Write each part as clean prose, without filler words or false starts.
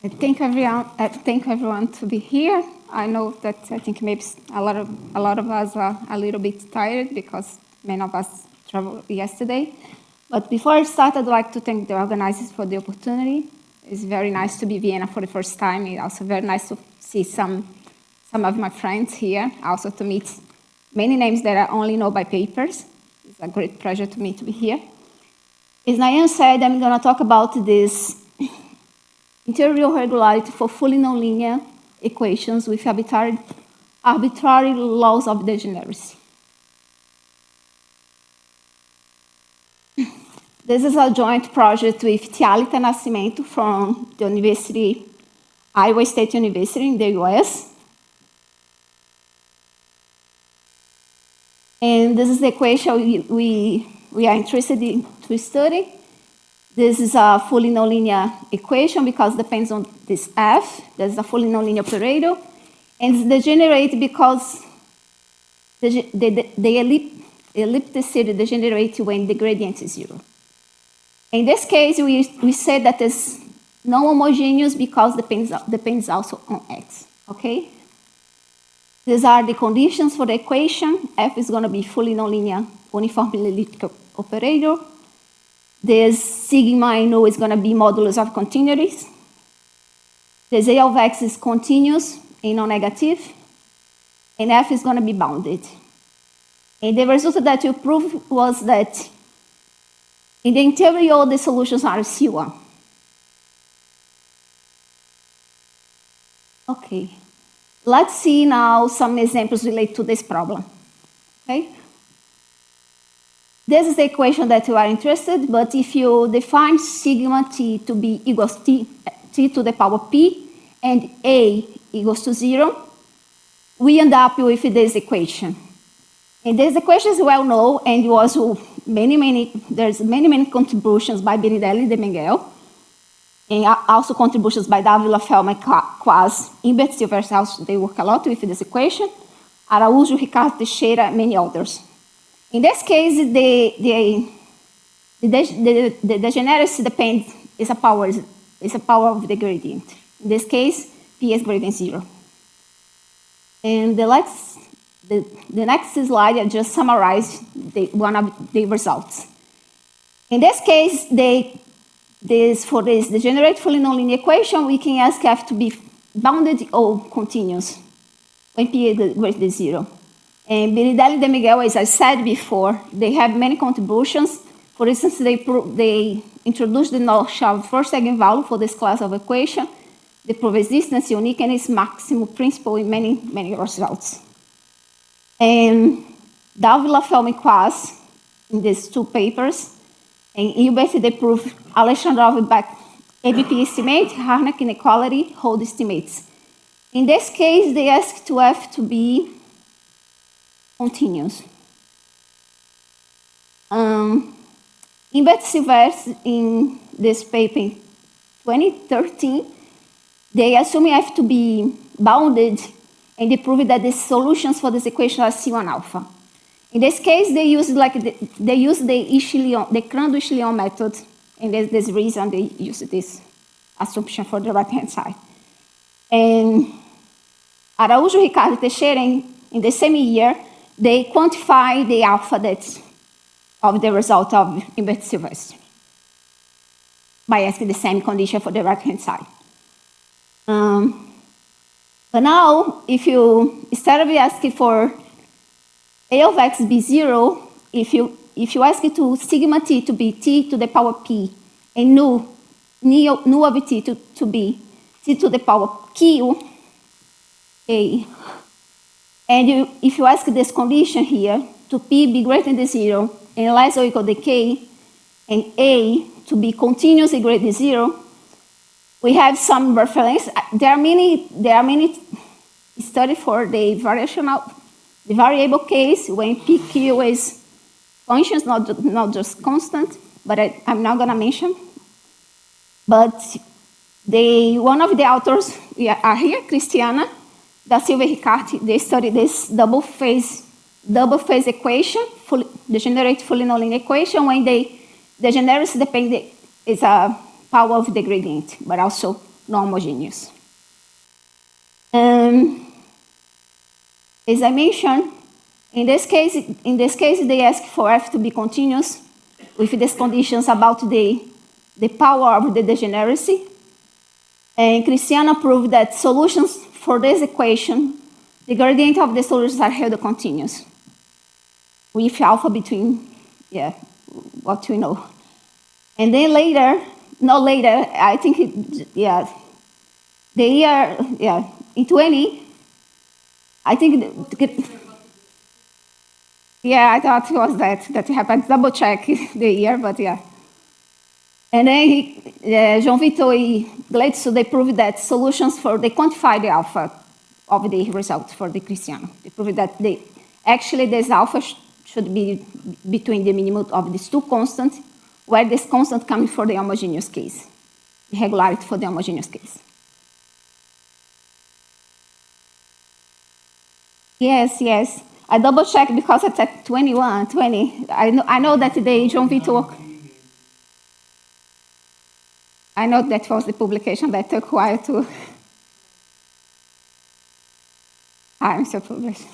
Thank everyone to be here. I know that I think maybe a lot of us are a little bit tired because many of us traveled yesterday. But before I start, I'd like to thank the organizers for the opportunity. It's very nice to be in Vienna for the first time. It's also very nice to see some of my friends here, also to meet many names that I only know by papers. It's a great pleasure to me to be here. As Nayan said, I'm going to talk about this integral regularity for fully nonlinear equations with arbitrary laws of degeneracy. This is a joint project with Tialita Nascimento from the University, Iowa State University in the US. And this is the equation we are interested in to study. This is a fully nonlinear equation because it depends on this f. This is a fully nonlinear operator. And it's degenerate because the ellipticity degenerates when the gradient is 0. In this case, we said that it's non-homogeneous because it depends also on x, okay? These are the conditions for the equation. F is going to be fully nonlinear uniformly elliptic operator. This sigma I know is going to be modulus of continuities. This A of x is continuous and non-negative. And F is going to be bounded. And the result that you proved was that in the interior, the solutions are C1. Okay. Let's see now some examples related to this problem. Okay? This is the equation that you are interested, but if you define sigma t to be equals t to the power p and a equals to 0, we end up with this equation. And this equation is well known and was there's many contributions by Biridelli de Miguel, and also contributions by Davila, Feldman, Quaz, Imbert, Silver, also they work a lot with this equation, Araújo, Ricardo Teixeira, and many others. In this case, the degeneracy is a power of the gradient. In this case, P is greater than 0. And the next slide, I just summarized one of the results. In this case, for this degenerate fully nonlinear equation, we can ask F to be bounded or continuous when P is greater than 0. And Biridelli de Miguel, as I said before, they have many contributions. For instance, they introduced the notion of first eigenvalue for this class of equation. They prove existence, unique, and its maximum principle in many results. And Davila, Feldman, Quaz, in these two papers, and Hilbert, they prove Alexandrov back ABP estimate, Harnack inequality, Hold estimates. In this case, they ask to F to be continuous. Imbert Silvers, in this paper in 2013, they assume F to be bounded, and they prove that the solutions for this equation are C1 alpha. In this case, they use the Crandall-Echelion method, and there's this reason they use this assumption for the right-hand side. And Araújo, Ricardo, Teixeira, in the same year, they quantify the alpha that's of the result of Imbert Silvers by asking the same condition for the right-hand side. But now, if you, instead of asking for A of x be 0, if you ask it to sigma t to be t to the power p, and nu of t to be t to the power q, a, and if you ask this condition here, to p be greater than 0 and less or equal to k, and a to be continuously greater than 0, we have some reference. There are many studies for the variable case when PQ is functions, not just constant, but I'm not going to mention. But one of the authors are here, Cristiana da Silva Riccardi. They studied this double phase equation, degenerate fully nonlinear equation, when the degeneracy is a power of the gradient, but also non-homogeneous. As I mentioned, in this case, they ask for F to be continuous with these conditions about the power of the degeneracy. And Cristiano proved that solutions for this equation, the gradient of the solutions are held continuous with alpha between, what we know. And then later, I think, in 20, I think, I thought it was that happened. Double check the year, but yeah. And then João Vitor and Gleitson, they proved that solutions they quantify the alpha of the result for the Cristiano. They proved that actually this alpha should be between the minimum of these two constants, where this constant comes for the homogeneous case, the regularity for the homogeneous case. Yes. I double checked because it's at 20. I know that today João Vitor. I know that was the publication that took a while to. I'm so published.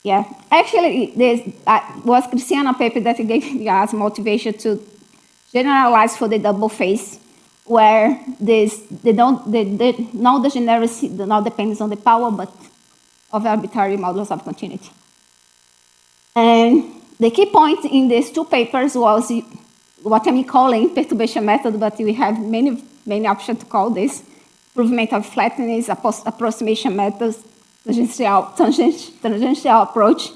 Yeah, actually, this was Cristiano paper that gave us motivation to generalize for the double phase, where the non-degeneracy not depends on the power, but of arbitrary modulus of continuity. And the key point in these two papers was what I'm calling perturbation method, but we have many options to call this: improvement of flatness, approximation methods, tangential approach.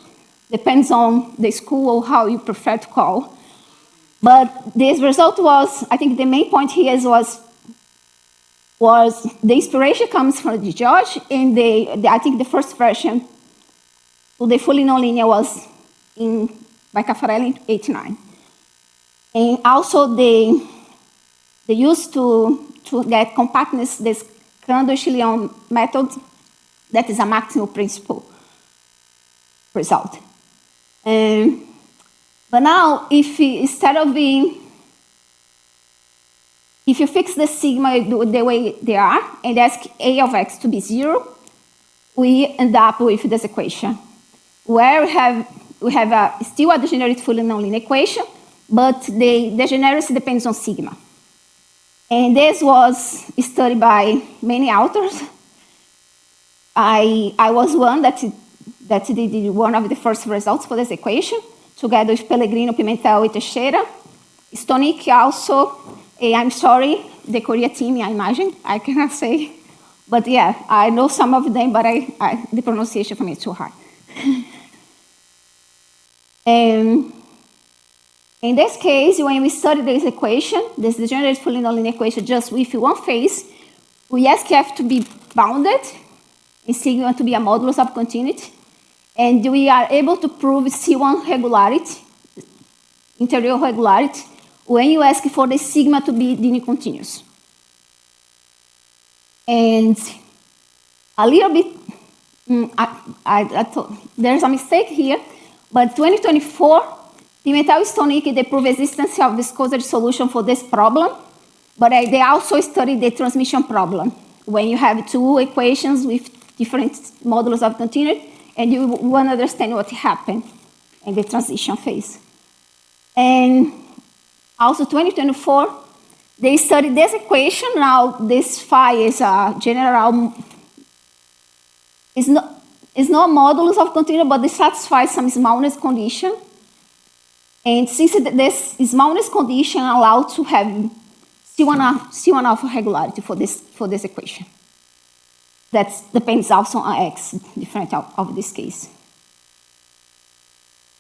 Depends on the school or how you prefer to call. But this result was, I think the main point here was the inspiration comes from the George, and I think the first version of the fully nonlinear was by Caffarelli in 1989. And also they used to get compactness, this Crandall-Chilion method, that is a maximal principle result. But now, if you fix the sigma the way they are and ask A of x to be 0, we end up with this equation, where we have still a degenerate fully nonlinear equation, but the degeneracy depends on sigma. And this was studied by many authors. I was one that did one of the first results for this equation, together with Pellegrino, Pimentel, and Teixeira. Stonick also, I'm sorry, the Korea team, I imagine, I cannot say. But yeah, I know some of them, but the pronunciation for me is too hard. In this case, when we study this equation, this degenerate fully nonlinear equation just with one phase, we ask F to be bounded, and sigma to be a modulus of continuity, and we are able to prove C1 regularity, interior regularity, when you ask for the sigma to be linear continuous. And a little bit, there's a mistake here, but 2024, Pimentel and Stonick, they prove existence of viscosity solution for this problem, but they also study the transmission problem, when you have two equations with different modulus of continuity, and you want to understand what happened in the transition phase. And also 2024, they studied this equation. Now this phi is a general, is not modulus of continuity, but it satisfies some smallness condition. And since this smallness condition allowed to have C1 alpha regularity for this equation. That depends also on x, different of this case.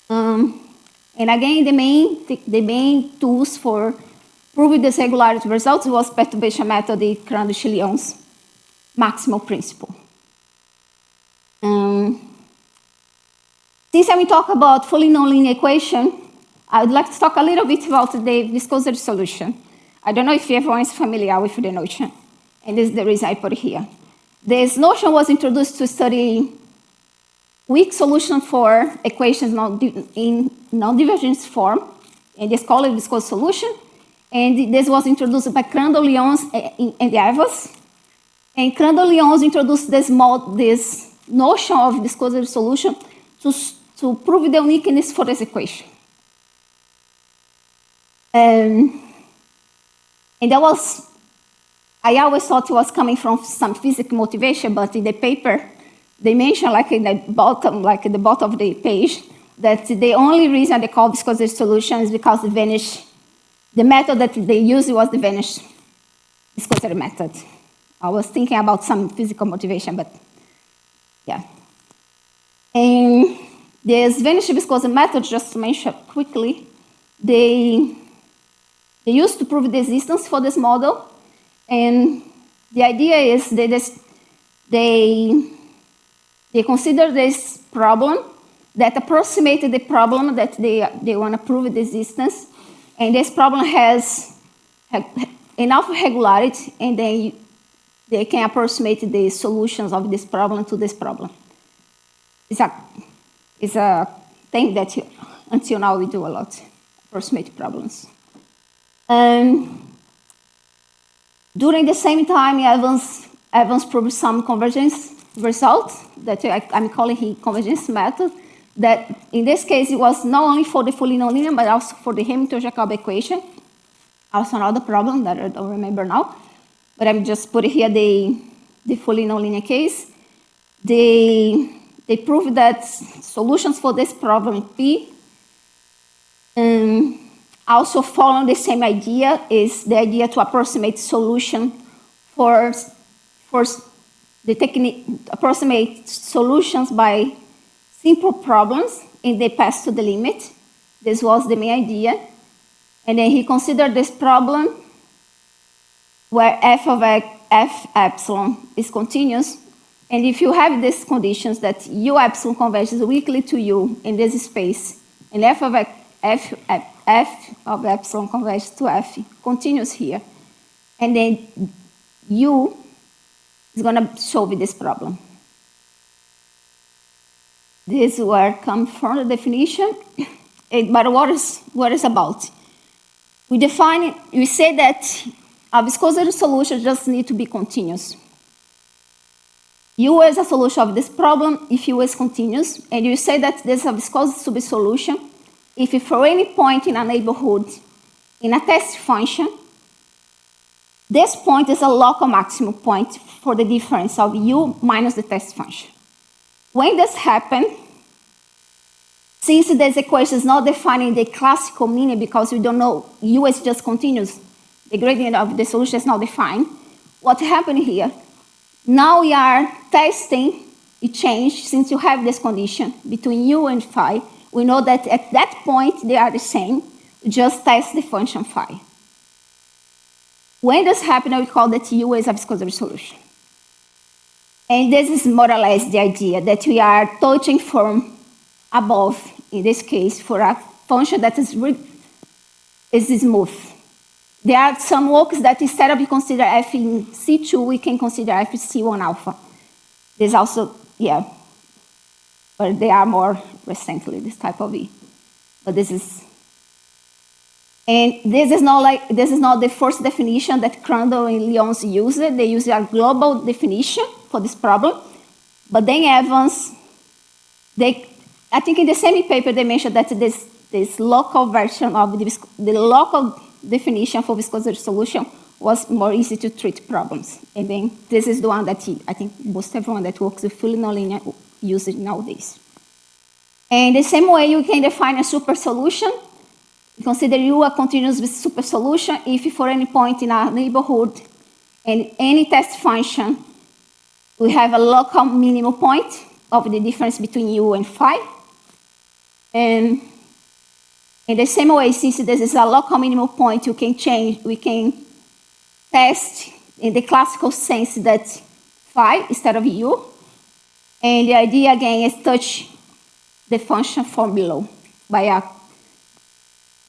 And again, the main tools for proving this regularity results was perturbation method, the Crandall-Chilion's maximal principle. Since we talk about fully nonlinear equation, I would like to talk a little bit about the viscosity solution. I don't know if everyone is familiar with the notion, and this is the reason I put it here. This notion was introduced to study weak solution for equations in non-divergence form, and it's called a viscous solution. And this was introduced by Crandall-Lyons and Evans. And Crandall-Lyons introduced this notion of viscosity solution to prove the uniqueness for this equation. And that was, I always thought it was coming from some physical motivation, but in the paper, they mention, like in the bottom, at the bottom of the page, that the only reason they call viscosity solution is because the method that they used was the Vanish viscosity method. I was thinking about some physical motivation, but yeah. And this Vanish viscosity method, just to mention quickly, they used to prove the existence for this model. And the idea is they consider this problem that approximated the problem that they want to prove the existence. And this problem has enough regularity, and then they can approximate the solutions of this problem to this problem. It's a thing that until now we do a lot, approximate problems. During the same time, Evans proved some convergence result that I'm calling the convergence method, that in this case it was not only for the fully nonlinear, but also for the Hamilton-Jacob equation. Also another problem that I don't remember now, but I'm just putting here the fully nonlinear case. They proved that solutions for this problem P also follow the same idea, is the idea to approximate solution for the technique, approximate solutions by simple problems in the path to the limit. This was the main idea. And then he considered this problem where f epsilon is continuous. And if you have these conditions that u epsilon converges weakly to u in this space, and f of epsilon converges to f continuous here, and then u is going to solve this problem. This word comes from the definition, but what is about? We say that a viscosity solution just needs to be continuous. U is a solution of this problem if U is continuous, and you say that there's a viscosity subsolution if for any point in a neighborhood in a test function, this point is a local maximum point for the difference of U minus the test function. When this happens, since this equation is not defining the classical meaning because we don't know U is just continuous, the gradient of the solution is not defined, what happened here? Now we are testing a change. Since you have this condition between U and phi, we know that at that point they are the same. We just test the function phi. When this happens, we call that U is a viscosity solution. And this is more or less the idea that we are touching from above, in this case, for a function that is smooth. There are some works that instead of consider f in C2, we can consider f in C1 alpha. There's also, yeah, but they are more recently, this type of E. But this is, and this is not the first definition that Crandall and Lyons used. They use a global definition for this problem. But then Evans, I think in the same paper they mentioned that this local version of the local definition for viscosity solution was more easy to treat problems. And then this is the one that I think most everyone that works with fully nonlinear uses nowadays. And the same way you can define a super solution. Consider U a continuous super solution if for any point in our neighborhood and any test function, we have a local minimum point of the difference between U and phi. And in the same way, since this is a local minimum point, we can test in the classical sense that phi instead of U. And the idea again is touch the function from below by a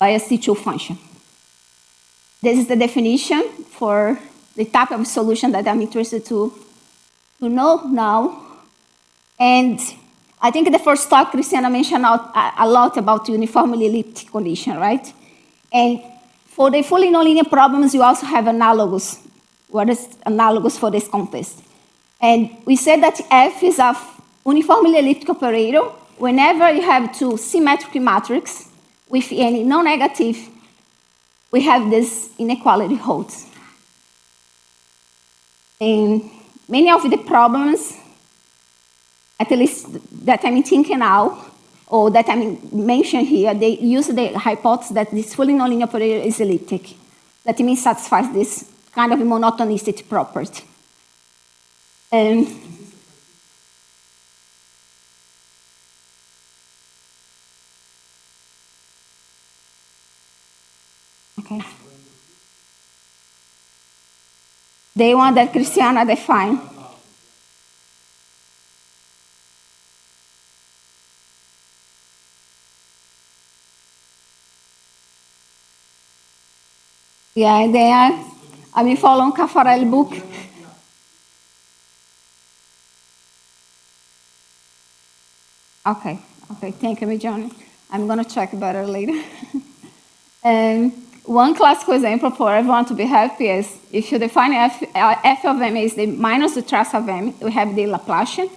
C2 function. This is the definition for the type of solution that I'm interested to know now. And I think in the first talk, Christiana mentioned a lot about uniformly elliptic condition, right? And For the fully nonlinear problems, you also have analogous. What is analogous for this context? And we said that F is a uniformly elliptic operator whenever you have two symmetric matrices with any non-negative, we have this inequality holds. And many of the problems, at least that I'm thinking now, or that I mentioned here, they use the hypothesis that this fully nonlinear operator is elliptic. That means satisfies this kind of monotonicity property. Okay. The one that Christiana defined. Yeah, they are. I'm following Caffarelli book. Okay, thank you, Johnny. I'm going to check better later. One classical example for everyone to be happy is if you define f of m is the minus the trace of m, we have the Laplacian.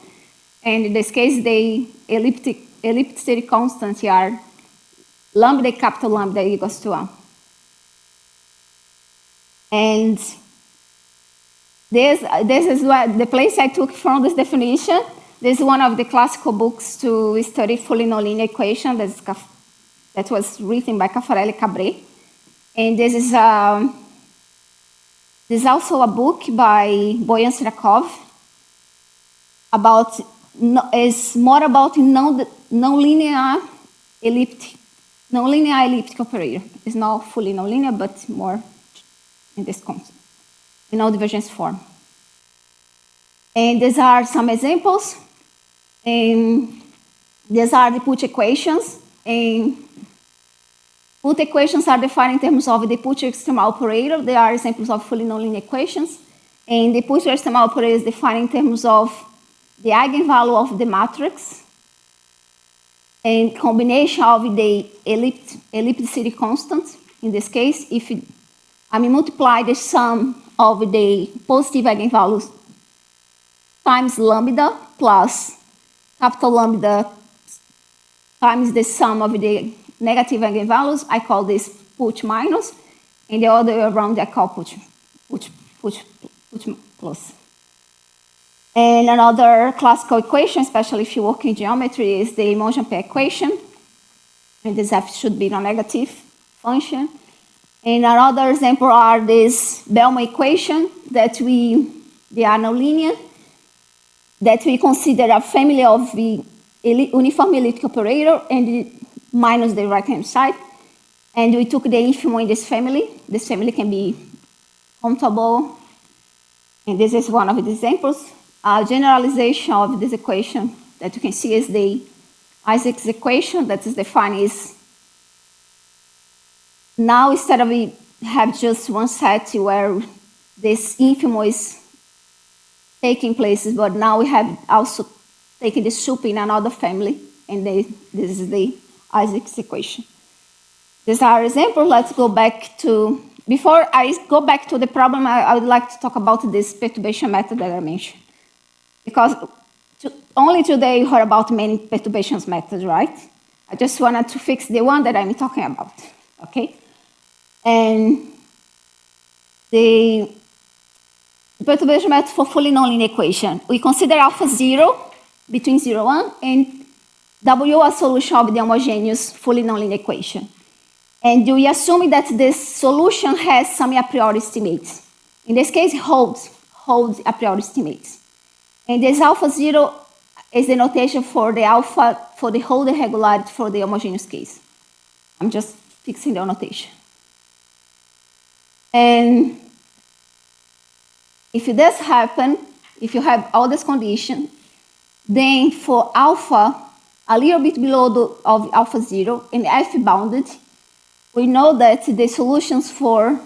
And in this case, the elliptic constants are lambda, capital lambda equals to 1. And this is what the place I took from this definition. This is one of the classical books to study fully nonlinear equation that was written by Caffarelli Cabré. And this is also a book by Boyan Sirakov is more about nonlinear elliptic operator. It's not fully nonlinear, but more in this concept, in all divergence form. And these are some examples. And these are the Puch equations. And Puch equations are defined in terms of the Puch extremal operator. They are examples of fully nonlinear equations. And the Puch extremal operator is defined in terms of the eigenvalue of the matrix and combination of the ellipticity constant. In this case, if I multiply the sum of the positive eigenvalues times lambda plus capital lambda times the sum of the negative eigenvalues, I call this Puch minus, and the other way around I call Puch plus. And another classical equation, especially if you work in geometry, is the Monge-Ampère equation. And this f should be non-negative function. And another example are this Bellman equation that they are nonlinear, that we consider a family of the uniform elliptic operator and minus the right-hand side. And we took the infimum in this family. This family can be commutable. And this is one of the examples. A generalization of this equation that you can see is the Isaac's equation that is defined as now instead of we have just one set where this infimum is taking places, but now we have also taken the sup in another family, and this is the Isaac's equation. These are examples. Let's go back to, before I go back to the problem, I would like to talk about this perturbation method that I mentioned. Because only today you heard about many perturbations methods, right? I just wanted to fix the one that I'm talking about, okay? And the perturbation method for fully nonlinear equation. We consider alpha 0 between 0 and 1, and W a solution of the homogeneous fully nonlinear equation. And we assume that this solution has some a priori estimates. In this case, holds a priori estimates. And this alpha 0 is the notation for the alpha for the whole irregularity for the homogeneous case. I'm just fixing the notation. And if this happens, if you have all this condition, then for alpha, a little bit below of alpha 0 and F bounded, we know that the solutions for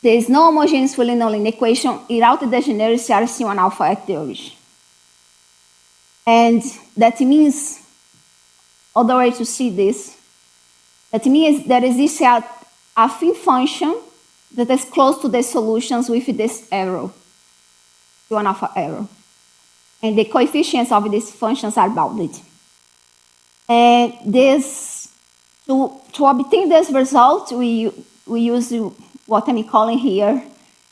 this non-homogeneous fully nonlinear equation without the degeneracy are C1 alpha at the origin. And that means, other way to see this, that means there exists a affine function that is close to the solutions with this arrow, one alpha arrow. And the coefficients of these functions are bounded. And to obtain this result, we use what I'm calling here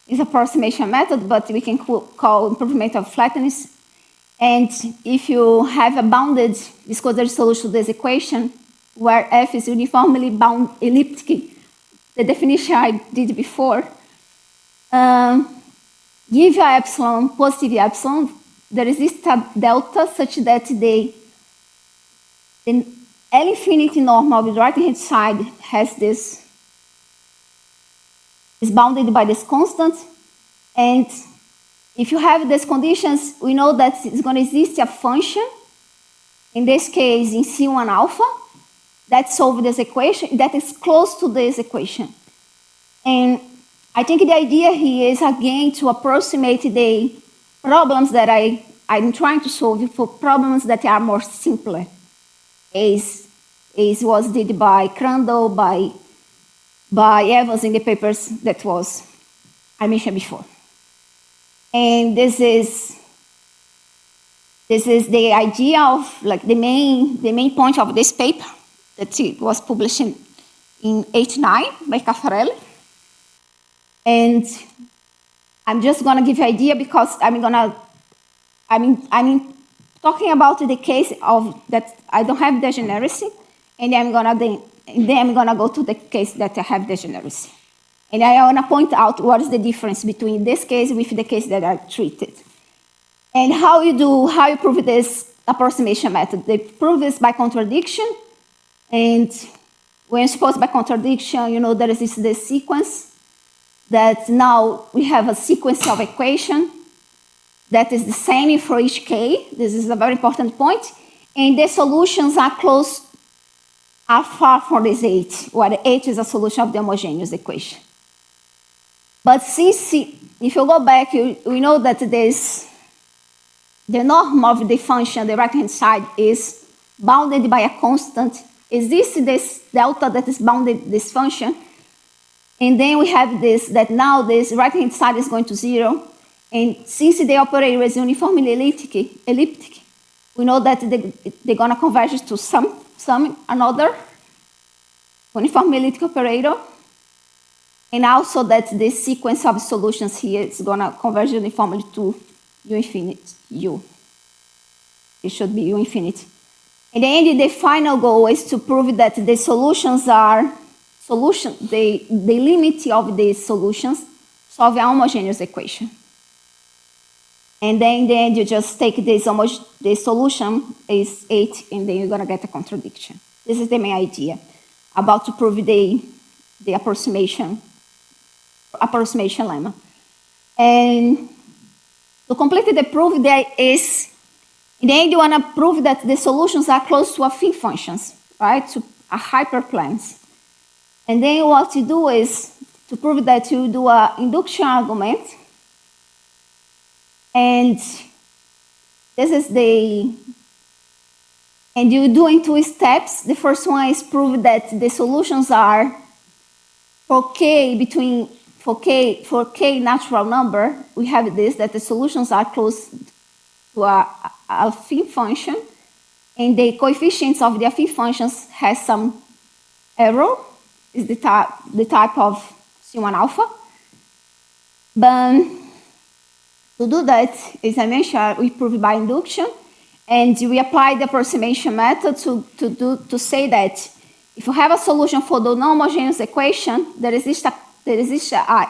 is approximation method, but we can call improvement of flatness. And if you have a bounded viscosity solution to this equation, where F is uniformly bound elliptic, the definition I did before, give you epsilon, positive epsilon, there is this delta such that the L infinity norm of the right-hand side has this, is bounded by this constant. And if you have these conditions, we know that it's going to exist a function, in this case in C1 alpha, that solves this equation, that is close to this equation. And I think the idea here is, again, to approximate the problems that I'm trying to solve for problems that are more simpler, as was did by Crandall, by Evans in the papers that I mentioned before. And this is the idea of, like, the main point of this paper that was published in 89 by Caffarelli. And I'm just going to give you an idea because I'm talking about the case of that I don't have degeneracy, and then I'm gonna go to the case that I have degeneracy. And I want to point out what is the difference between this case with the case that I treated. And how you prove this approximation method. They prove this by contradiction. And when you suppose by contradiction, you know there is this sequence that now we have a sequence of equation that is the same for each k. This is a very important point. And the solutions are far from this 8, where 8 is a solution of the homogeneous equation. But since, if you go back, we know that the norm of the function, the right-hand side, is bounded by a constant. Exists this delta that is bounded this function. And then we have this, that now this right-hand side is going to 0. And since the operator is uniformly elliptic, we know that they're going to converge to some another uniformly elliptic operator. And also that this sequence of solutions here is going to converge uniformly to U infinity, U. It should be U infinity. In the end, the final goal is to prove that the solutions are the limit of the solutions solve a homogeneous equation. And then in the end, you just take the solution is 8, and then you're going to get a contradiction. This is the main idea about to prove the approximation lemma. And to complete the proof, there is, in the end, you want to prove that the solutions are close to affine functions, right, to a hyperplanes. And then what you do is to prove that you do an induction argument. And this is and you do in 2 steps. The first one is prove that the solutions are for k natural number. We have this, that the solutions are close to a affine function, and the coefficients of the affine functions has some error, is the type of C1 alpha. But to do that, as I mentioned, we prove by induction, and we apply the approximation method to say that if you have a solution for the non-homogeneous equation, there exists a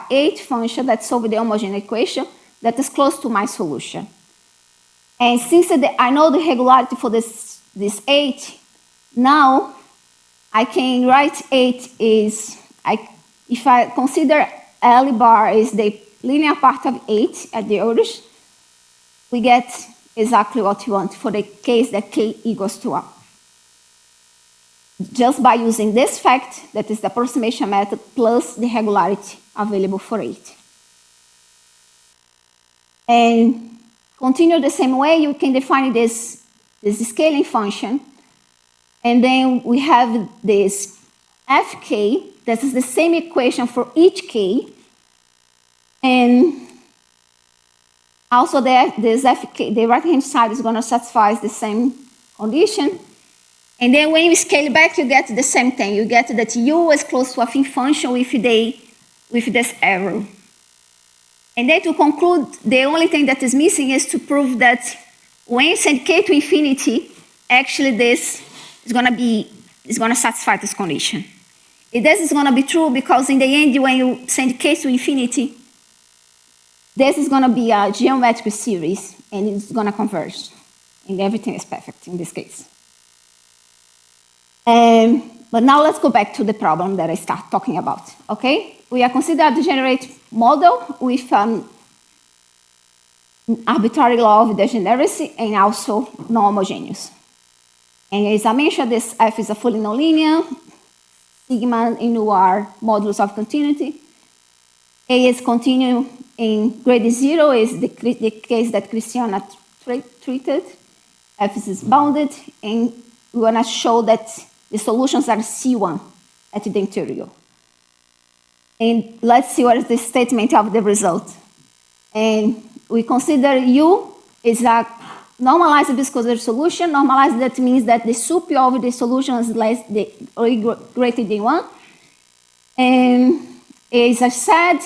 8 function that solves the homogeneous equation that is close to my solution. And since I know the regularity for this 8, now I can write 8 is, if I consider L bar is the linear part of 8 at the origin, we get exactly what we want for the case that k equals to 1. Just by using this fact, that is the approximation method, plus the regularity available for 8. And continue the same way, you can define this scaling function. And then we have this fk, This is the same equation for each k. And also this fk, the right-hand side is going to satisfy the same condition. And then when you scale back, you get the same thing. You get that u is close to a thin function with this error. And then to conclude, the only thing that is missing is to prove that when you send k to infinity, actually this is going to satisfy this condition. And this is going to be true because in the end, when you send k to infinity, this is going to be a geometric series, and it's going to converge. And everything is perfect in this case. But now let's go back to the problem that I started talking about, okay? We are considering a degenerate model with arbitrary law of degeneracy and also non-homogeneous. And as I mentioned, this F is a fully nonlinear, sigma and nu are modulus of continuity. A is continuous in grade 0 is the case that Christiana treated. F is bounded, and we want to show that the solutions are C1 at the interior. And let's see what is the statement of the result. And we consider U is a normalized viscosity solution. Normalized, that means that the sup of the solution is greater than 1. And as I said,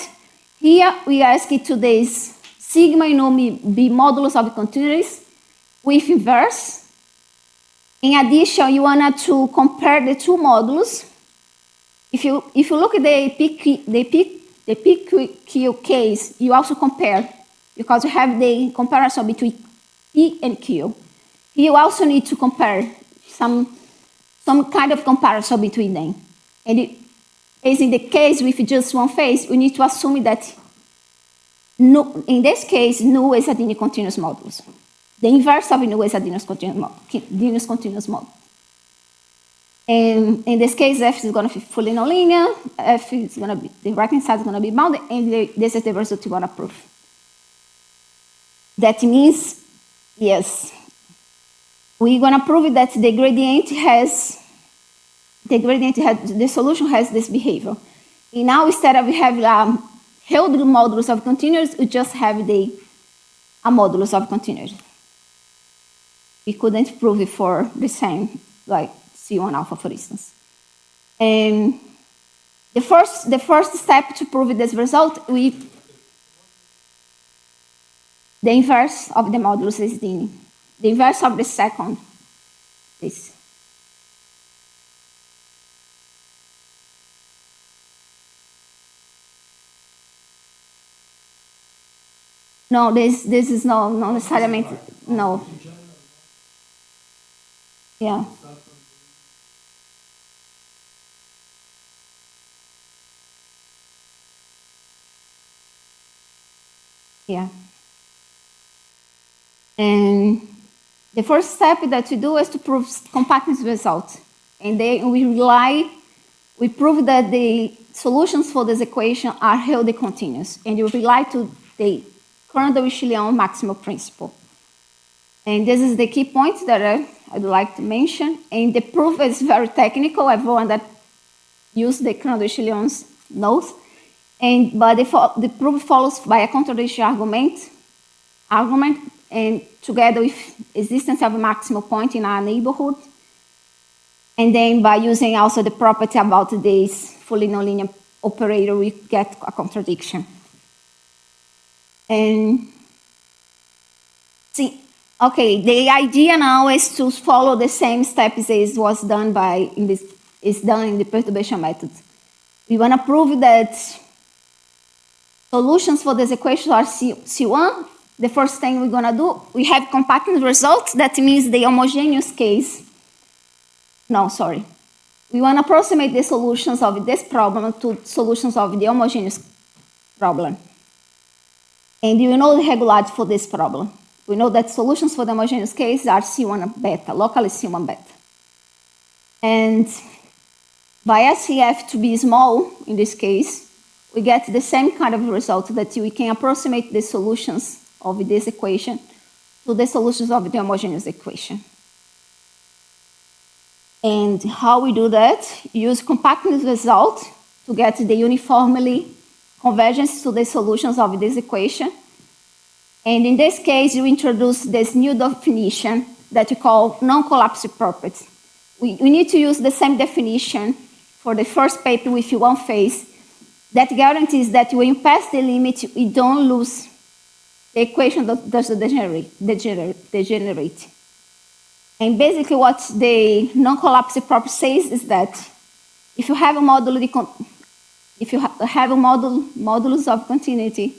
here we ask it to this sigma nu be modulus of continuities with inverse. In addition, you want to compare the two modulus. If you look at the PQ case, you also compare, because you have the comparison between P and Q. You also need to compare some kind of comparison between them. And as in the case with just one phase, we need to assume that in this case, nu is a linear continuous modulus. The inverse of nu is a linear continuous modulus. And in this case, F is going to be fully nonlinear. F is going to be, the right-hand side is going to be bounded, and this is the result you want to prove. That means, yes, we're going to prove that the solution has this behavior. And now instead of having held modulus of continuity, we just have a modulus of continuity. We couldn't prove it for the same, like C1 alpha, for instance. And the first step to prove this result, the inverse of the modulus is the inverse of the second is. No, this is not necessarily, no. Yeah. Yeah. And the first step that we do is to prove compactness result. And then we prove that the solutions for this equation are held continuous. And you rely to the Courant-de-Richelieu maximal principle. And this is the key point that I'd like to mention. And the proof is very technical. Everyone that used the Courant-de-Richelieu knows. But the proof follows by a contradiction argument, and together with existence of a maximal point in our neighborhood. And then by using also the property about this fully nonlinear operator, we get a contradiction. And see, okay, the idea now is to follow the same steps as was done in the perturbation method. We want to prove that solutions for this equation are C1. The first thing we're going to do, we have compactness results. That means the homogeneous case. No, sorry. We want to approximate the solutions of this problem to solutions of the homogeneous problem. And you know the regularity for this problem. We know that solutions for the homogeneous case are C1 beta, locally C1 beta. And by SCF to be small, in this case, we get the same kind of result that we can approximate the solutions of this equation to the solutions of the homogeneous equation. And how we do that? Use compactness result to get the uniformly convergence to the solutions of this equation. And in this case, you introduce this new definition that we call non-collapsive property. We need to use the same definition for the first paper with one phase that guarantees that when you pass the limit, you don't lose the equation that does degenerate. And basically what the non-collapsive property says is that if you have a modulus of continuity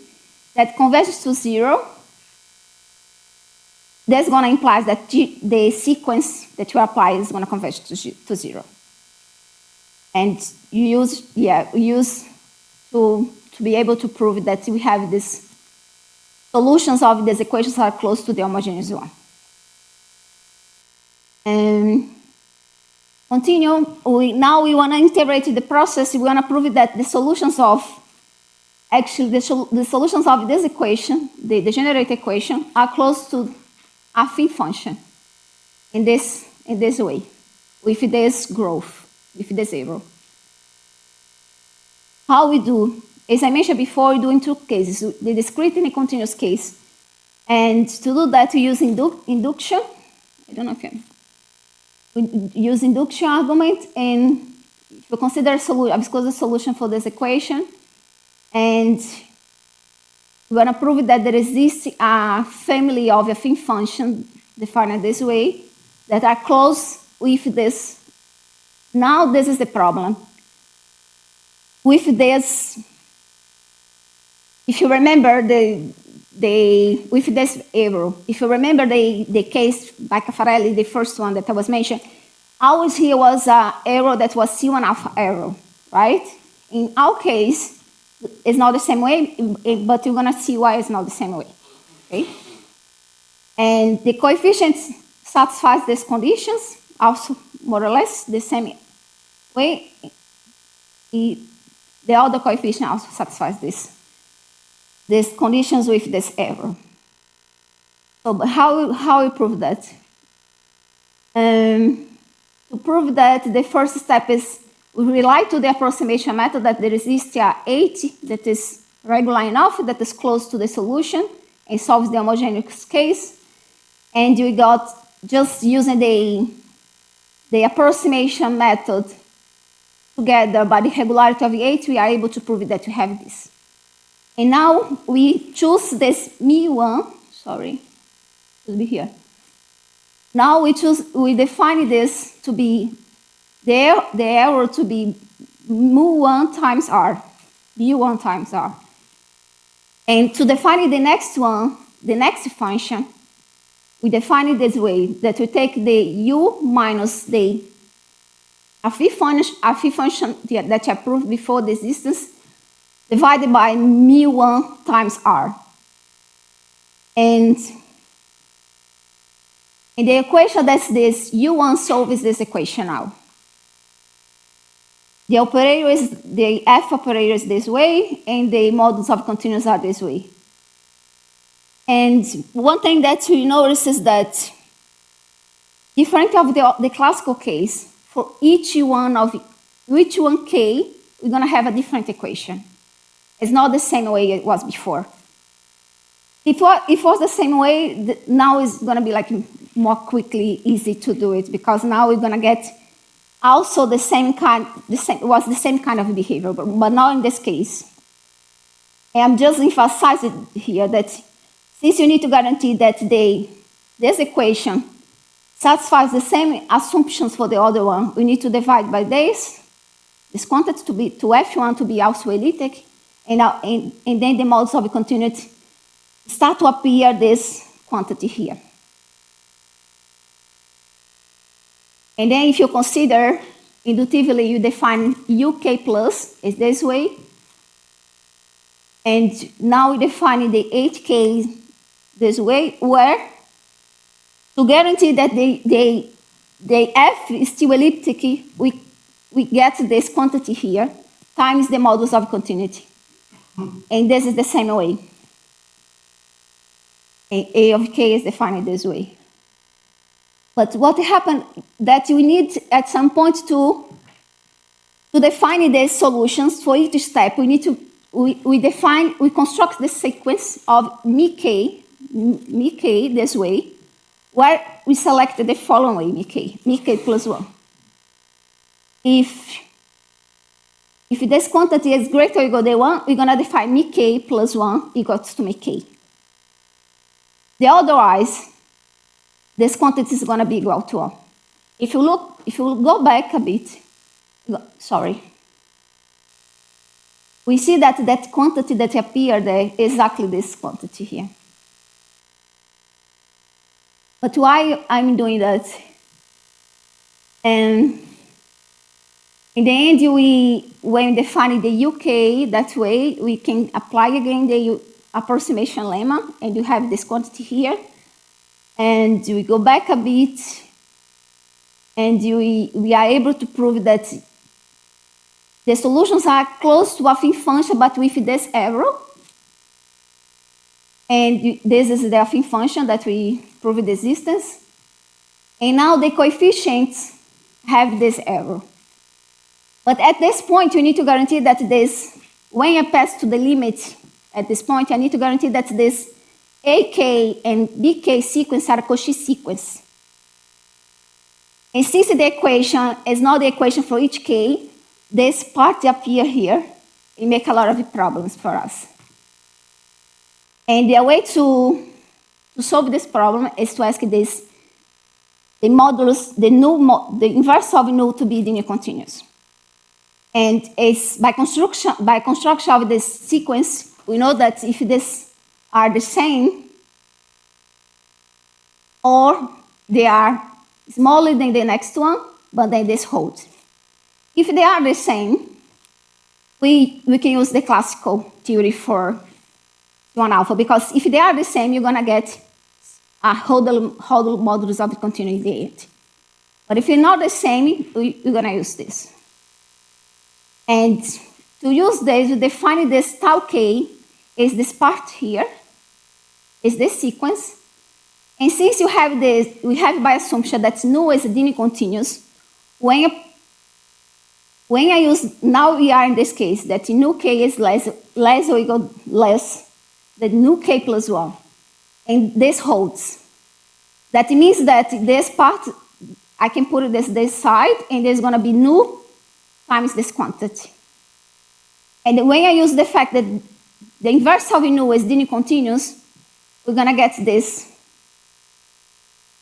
that converges to 0, that's going to imply that the sequence that you apply is going to converge to 0. And you use to be able to prove that we have these solutions of these equations are close to the homogeneous one. And continue. Now we want to integrate the process. We want to prove that the solutions of the solutions of this equation, the degenerate equation, are close to a affine function in this way, with this growth, with the 0. How we do, as I mentioned before, we do in two cases, the discrete and the continuous case. And to do that, we use induction. I don't know if we use induction argument, and if you consider a viscosity solution for this equation, and we want to prove that there exists a family of affine functions defined this way that are close with this. Now this is the problem. With this, if you remember with this arrow, if you remember the case by Caffarelli, the first one that I was mentioning, always here was an arrow that was C1 alpha arrow, right? In our case, it's not the same way, but you're going to see why it's not the same way, okay? And the coefficient satisfies these conditions, also more or less the same way. The other coefficient also satisfies these conditions with this error. So how we prove that? To prove that, the first step is we rely to the approximation method that there exists a H that is regular enough, that is close to the solution and solves the homogeneous case. And we got just using the approximation method together by the regularity of H, we are able to prove that we have this. And now we choose this mu1, sorry, should be here. Now we define this to be the error to be mu1 times r, mu1 times r. And to define the next one, the next function, we define it this way, that we take the u minus the affine function that I proved before this distance, divided by mu1 times r. And in the equation that's this, u1 solves this equation now. The operator is, the F operator is this way, and the modulus of continuous are this way. And one thing that you notice is that, different of the classical case, for each one k, we're going to have a different equation. It's not the same way it was before. If it was the same way, now it's going to be like more quickly, easy to do it, because now we're going to get also the same kind of behavior. But now in this case, I'm just emphasizing here that since you need to guarantee that this equation satisfies the same assumptions for the other one, we need to divide by this quantity to F1 to be also elliptic, and then the modulus of continuity start to appear this quantity here. And then if you consider inductively, you define UK plus is this way. And now we define the HK this way, where to guarantee that the F is still elliptic, we get this quantity here times the modulus of continuity. And this is the same way. A of k is defined this way. But what happened that we need at some point to To define the solutions for each step, we need to we construct the sequence of mi k this way, where we select the following way, mi k plus 1. If this quantity is greater or equal to 1, we're going to define mi k plus 1 equals to mi k. Otherwise, this quantity is going to be equal to 1. If you go back a bit, we see that that quantity that appeared there is exactly this quantity here. But why I'm doing that? And in the end, when defining the UK that way, we can apply again the approximation lemma, and you have this quantity here. And we go back a bit, and we are able to prove that the solutions are close to a affine function, but with this error. And this is the affine function that we proved the existence. And now the coefficients have this error. But at this point, you need to guarantee that this, when I pass to the limit at this point, I need to guarantee that this AK and BK sequence are a Cauchy sequence. And since the equation is not the equation for each K, this part appear here. It makes a lot of problems for us. And the way to solve this problem is to ask this, the modulus, the inverse of null to be linear continuous. And it's by construction of this sequence, we know that if these are the same, or they are smaller than the next one, but then this holds. If they are the same, we can use the classical theory for one alpha, because if they are the same, you're going to get a Hodel modulus of continuity. But if they're not the same, we're going to use this. And to use this, we define this tau k is this part here, is this sequence. And since you have this, we have by assumption that null is linear continuous, when I use, now we are in this case, that null k is less or equal less than null k plus 1. And this holds. That means that this part, I can put this side, and there's going to be null times this quantity. And when I use the fact that the inverse of null is linear continuous, we're going to get this.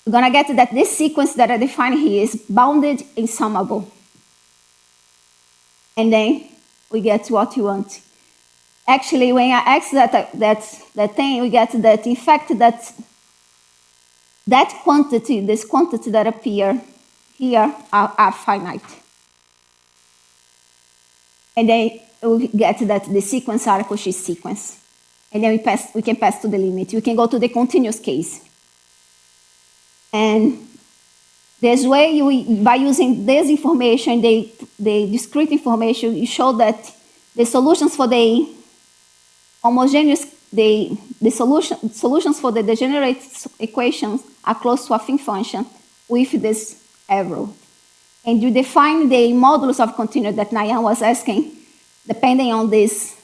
We're going to get that this sequence that I define here is bounded and summable. And then we get what we want. Actually, when I ask that thing, we get that, in fact, that quantity, this quantity that appear here are finite. And then we get that the sequence are a Cauchy sequence. And then we can pass to the limit. We can go to the continuous case. And this way, by using this information, the discrete information, you show that the solutions for the homogeneous, the solutions for the degenerate equations are close to a affine function with this arrow. And you define the modulus of continuity that Nayan was asking, depending on this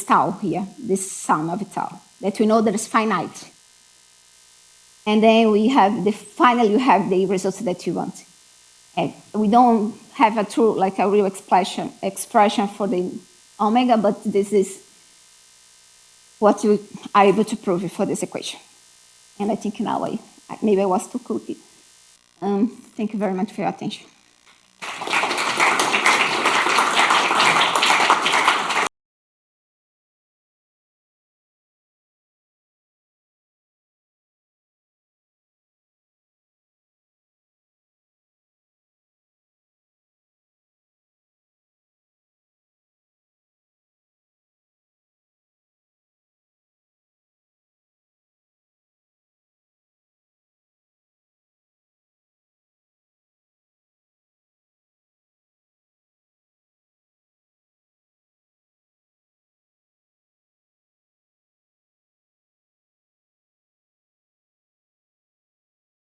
tau here, this sum of tau, that we know that is finite. And then we have finally you have the results that you want. And we don't have a true, like a real expression for the omega, but this is what you are able to prove for this equation. And I think now maybe I was too quick. Thank you very much for your attention.